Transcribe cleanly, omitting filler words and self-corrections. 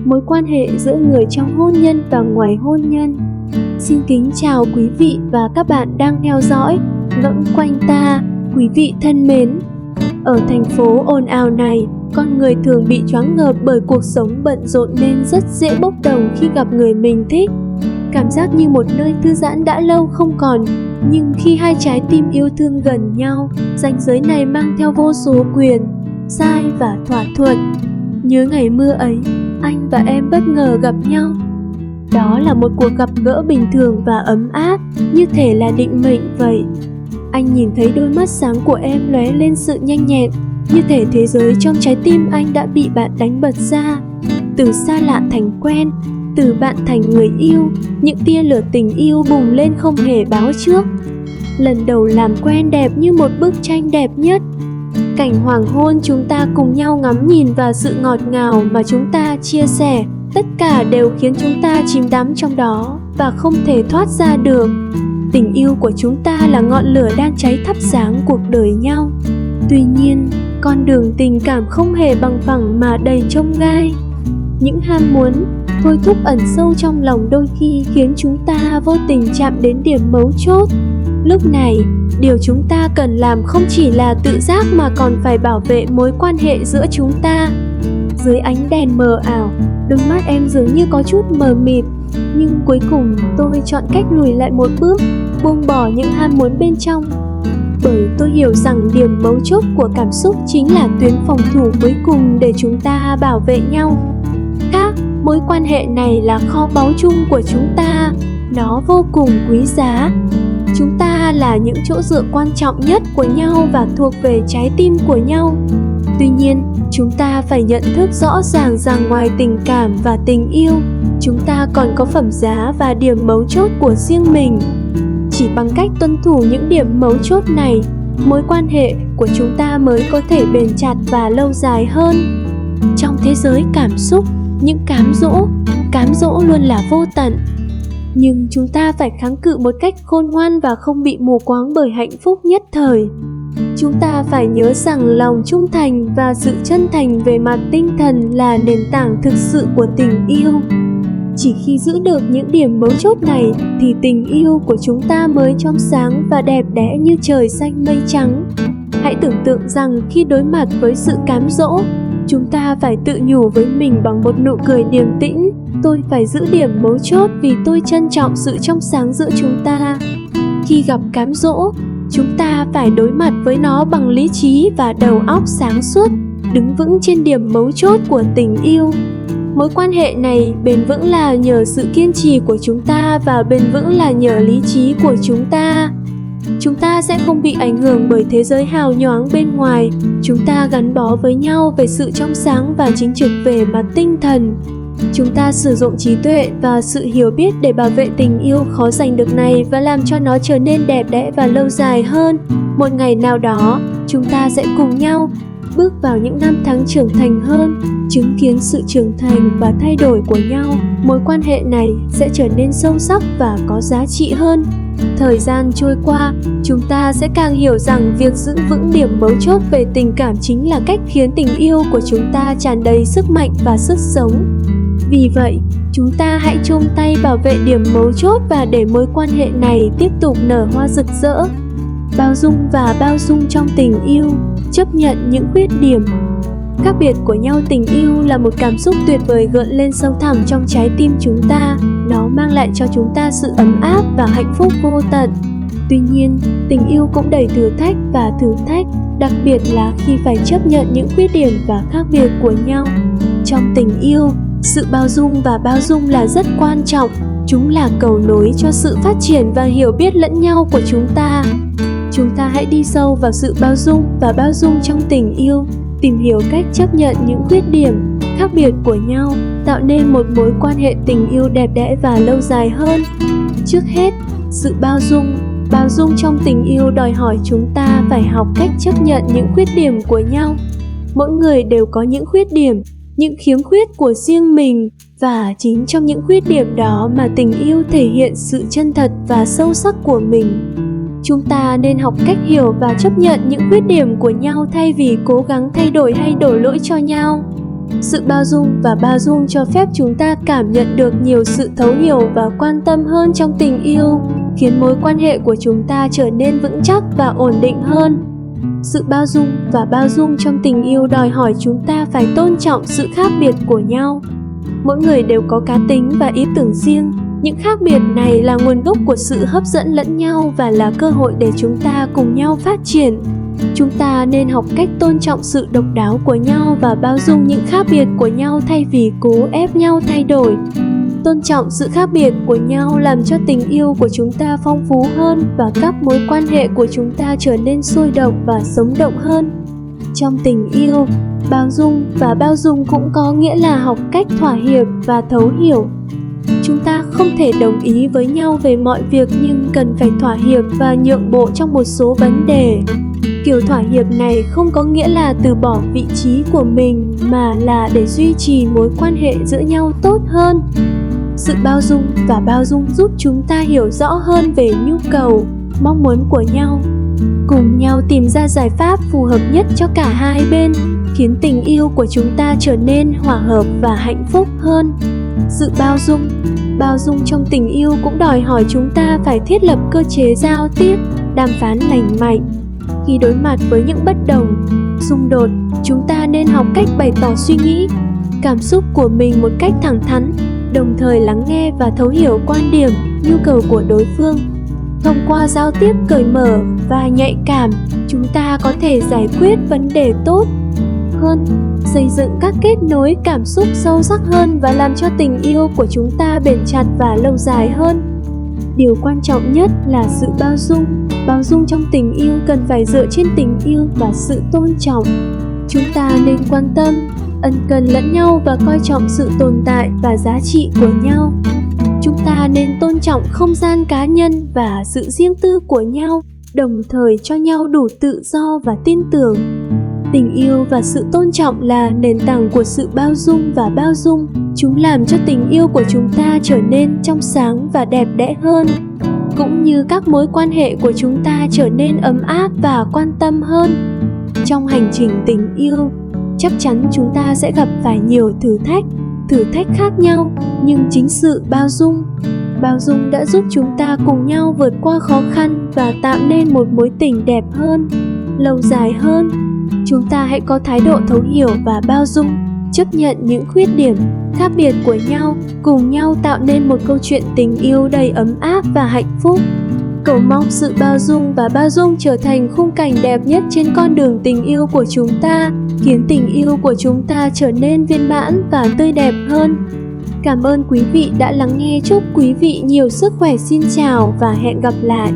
mối quan hệ giữa người trong hôn nhân và ngoài hôn nhân. Xin kính chào quý vị và các bạn đang theo dõi Ngẫm Quanh Ta. Quý vị thân mến, ở thành phố ồn ào này, con người thường bị choáng ngợp bởi cuộc sống bận rộn nên rất dễ bốc đồng khi gặp người mình thích. Cảm giác như một nơi thư giãn đã lâu không còn, nhưng khi hai trái tim yêu thương gần nhau, ranh giới này mang theo vô số quyền, sai và thỏa thuận. Nhớ ngày mưa ấy, anh và em bất ngờ gặp nhau. Đó là một cuộc gặp gỡ bình thường và ấm áp, như thể là định mệnh vậy. Anh nhìn thấy đôi mắt sáng của em lóe lên sự nhanh nhẹn, như thể thế giới trong trái tim anh đã bị bạn đánh bật ra. Từ xa lạ thành quen, từ bạn thành người yêu, những tia lửa tình yêu bùng lên không hề báo trước. Lần đầu làm quen đẹp như một bức tranh đẹp nhất. Cảnh hoàng hôn chúng ta cùng nhau ngắm nhìn vào sự ngọt ngào mà chúng ta chia sẻ. Tất cả đều khiến chúng ta chìm đắm trong đó và không thể thoát ra được. Tình yêu của chúng ta là ngọn lửa đang cháy thắp sáng cuộc đời nhau. Tuy nhiên, con đường tình cảm không hề bằng phẳng mà đầy chông gai. Những ham muốn, thôi thúc ẩn sâu trong lòng đôi khi khiến chúng ta vô tình chạm đến điểm mấu chốt. Lúc này, điều chúng ta cần làm không chỉ là tự giác mà còn phải bảo vệ mối quan hệ giữa chúng ta. Dưới ánh đèn mờ ảo, đôi mắt em dường như có chút mờ mịt, nhưng cuối cùng tôi chọn cách lùi lại một bước, buông bỏ những ham muốn bên trong. Bởi tôi hiểu rằng điểm mấu chốt của cảm xúc chính là tuyến phòng thủ cuối cùng để chúng ta bảo vệ nhau. Khác, mối quan hệ này là kho báu chung của chúng ta, nó vô cùng quý giá. Chúng ta là những chỗ dựa quan trọng nhất của nhau và thuộc về trái tim của nhau. Tuy nhiên, chúng ta phải nhận thức rõ ràng rằng ngoài tình cảm và tình yêu, chúng ta còn có phẩm giá và điểm mấu chốt của riêng mình. Chỉ bằng cách tuân thủ những điểm mấu chốt này, mối quan hệ của chúng ta mới có thể bền chặt và lâu dài hơn. Trong thế giới cảm xúc, những cám dỗ luôn là vô tận. Nhưng chúng ta phải kháng cự một cách khôn ngoan và không bị mù quáng bởi hạnh phúc nhất thời. Chúng ta phải nhớ rằng lòng trung thành và sự chân thành về mặt tinh thần là nền tảng thực sự của tình yêu. Chỉ khi giữ được những điểm mấu chốt này thì tình yêu của chúng ta mới trong sáng và đẹp đẽ như trời xanh mây trắng. Hãy tưởng tượng rằng khi đối mặt với sự cám dỗ, chúng ta phải tự nhủ với mình bằng một nụ cười điềm tĩnh: tôi phải giữ điểm mấu chốt vì tôi trân trọng sự trong sáng giữa chúng ta. Khi gặp cám dỗ, chúng ta phải đối mặt với nó bằng lý trí và đầu óc sáng suốt, đứng vững trên điểm mấu chốt của tình yêu. Mối quan hệ này bền vững là nhờ sự kiên trì của chúng ta và bền vững là nhờ lý trí của chúng ta. Chúng ta sẽ không bị ảnh hưởng bởi thế giới hào nhoáng bên ngoài. Chúng ta gắn bó với nhau về sự trong sáng và chính trực về mặt tinh thần. Chúng ta sử dụng trí tuệ và sự hiểu biết để bảo vệ tình yêu khó giành được này và làm cho nó trở nên đẹp đẽ và lâu dài hơn. Một ngày nào đó, chúng ta sẽ cùng nhau bước vào những năm tháng trưởng thành hơn, chứng kiến sự trưởng thành và thay đổi của nhau. Mối quan hệ này sẽ trở nên sâu sắc và có giá trị hơn. Thời gian trôi qua, chúng ta sẽ càng hiểu rằng việc giữ vững điểm mấu chốt về tình cảm chính là cách khiến tình yêu của chúng ta tràn đầy sức mạnh và sức sống. Vì vậy, chúng ta hãy chung tay bảo vệ điểm mấu chốt và để mối quan hệ này tiếp tục nở hoa rực rỡ. Bao dung và bao dung trong tình yêu, chấp nhận những khuyết điểm. Khác biệt của nhau tình yêu là một cảm xúc tuyệt vời gợn lên sâu thẳm trong trái tim chúng ta. Nó mang lại cho chúng ta sự ấm áp và hạnh phúc vô tận. Tuy nhiên, tình yêu cũng đầy thử thách, đặc biệt là khi phải chấp nhận những khuyết điểm và khác biệt của nhau. Trong tình yêu, sự bao dung là rất quan trọng. Chúng là cầu nối cho sự phát triển và hiểu biết lẫn nhau của chúng ta. Chúng ta hãy đi sâu vào sự bao dung trong tình yêu, tìm hiểu cách chấp nhận những khuyết điểm, khác biệt của nhau, tạo nên một mối quan hệ tình yêu đẹp đẽ và lâu dài hơn. Trước hết, sự bao dung trong tình yêu đòi hỏi chúng ta phải học cách chấp nhận những khuyết điểm của nhau. Mỗi người đều có những khuyết điểm, những khiếm khuyết của riêng mình, và chính trong những khuyết điểm đó mà tình yêu thể hiện sự chân thật và sâu sắc của mình. Chúng ta nên học cách hiểu và chấp nhận những khuyết điểm của nhau thay vì cố gắng thay đổi hay đổ lỗi cho nhau. Sự bao dung và bao dung cho phép chúng ta cảm nhận được nhiều sự thấu hiểu và quan tâm hơn trong tình yêu, khiến mối quan hệ của chúng ta trở nên vững chắc và ổn định hơn. Sự bao dung và bao dung trong tình yêu đòi hỏi chúng ta phải tôn trọng sự khác biệt của nhau. Mỗi người đều có cá tính và ý tưởng riêng. Những khác biệt này là nguồn gốc của sự hấp dẫn lẫn nhau và là cơ hội để chúng ta cùng nhau phát triển. Chúng ta nên học cách tôn trọng sự độc đáo của nhau và bao dung những khác biệt của nhau thay vì cố ép nhau thay đổi. Tôn trọng sự khác biệt của nhau làm cho tình yêu của chúng ta phong phú hơn và các mối quan hệ của chúng ta trở nên sôi động và sống động hơn. Trong tình yêu, bao dung và bao dung cũng có nghĩa là học cách thỏa hiệp và thấu hiểu. Chúng ta không thể đồng ý với nhau về mọi việc nhưng cần phải thỏa hiệp và nhượng bộ trong một số vấn đề. Kiểu thỏa hiệp này không có nghĩa là từ bỏ vị trí của mình mà là để duy trì mối quan hệ giữa nhau tốt hơn. Sự bao dung và bao dung giúp chúng ta hiểu rõ hơn về nhu cầu, mong muốn của nhau, cùng nhau tìm ra giải pháp phù hợp nhất cho cả hai bên, khiến tình yêu của chúng ta trở nên hòa hợp và hạnh phúc hơn. Sự bao dung trong tình yêu cũng đòi hỏi chúng ta phải thiết lập cơ chế giao tiếp, đàm phán lành mạnh. Khi đối mặt với những bất đồng, xung đột, chúng ta nên học cách bày tỏ suy nghĩ, cảm xúc của mình một cách thẳng thắn, đồng thời lắng nghe và thấu hiểu quan điểm, nhu cầu của đối phương. Thông qua giao tiếp cởi mở và nhạy cảm, chúng ta có thể giải quyết vấn đề tốt hơn, xây dựng các kết nối cảm xúc sâu sắc hơn và làm cho tình yêu của chúng ta bền chặt và lâu dài hơn. Điều quan trọng nhất là sự bao dung. Bao dung trong tình yêu cần phải dựa trên tình yêu và sự tôn trọng. Chúng ta nên quan tâm, ân cần lẫn nhau và coi trọng sự tồn tại và giá trị của nhau. Chúng ta nên tôn trọng không gian cá nhân và sự riêng tư của nhau, đồng thời cho nhau đủ tự do và tin tưởng. Tình yêu và sự tôn trọng là nền tảng của sự bao dung và bao dung. Chúng làm cho tình yêu của chúng ta trở nên trong sáng và đẹp đẽ hơn, cũng như các mối quan hệ của chúng ta trở nên ấm áp và quan tâm hơn. Trong hành trình tình yêu, chắc chắn chúng ta sẽ gặp phải nhiều thử thách khác nhau, nhưng chính sự bao dung đã giúp chúng ta cùng nhau vượt qua khó khăn và tạo nên một mối tình đẹp hơn, lâu dài hơn. Chúng ta hãy có thái độ thấu hiểu và bao dung, chấp nhận những khuyết điểm, khác biệt của nhau, cùng nhau tạo nên một câu chuyện tình yêu đầy ấm áp và hạnh phúc. Cầu mong sự bao dung và bao dung trở thành khung cảnh đẹp nhất trên con đường tình yêu của chúng ta, khiến tình yêu của chúng ta trở nên viên mãn và tươi đẹp hơn. Cảm ơn quý vị đã lắng nghe. Chúc quý vị nhiều sức khỏe. Xin chào và hẹn gặp lại.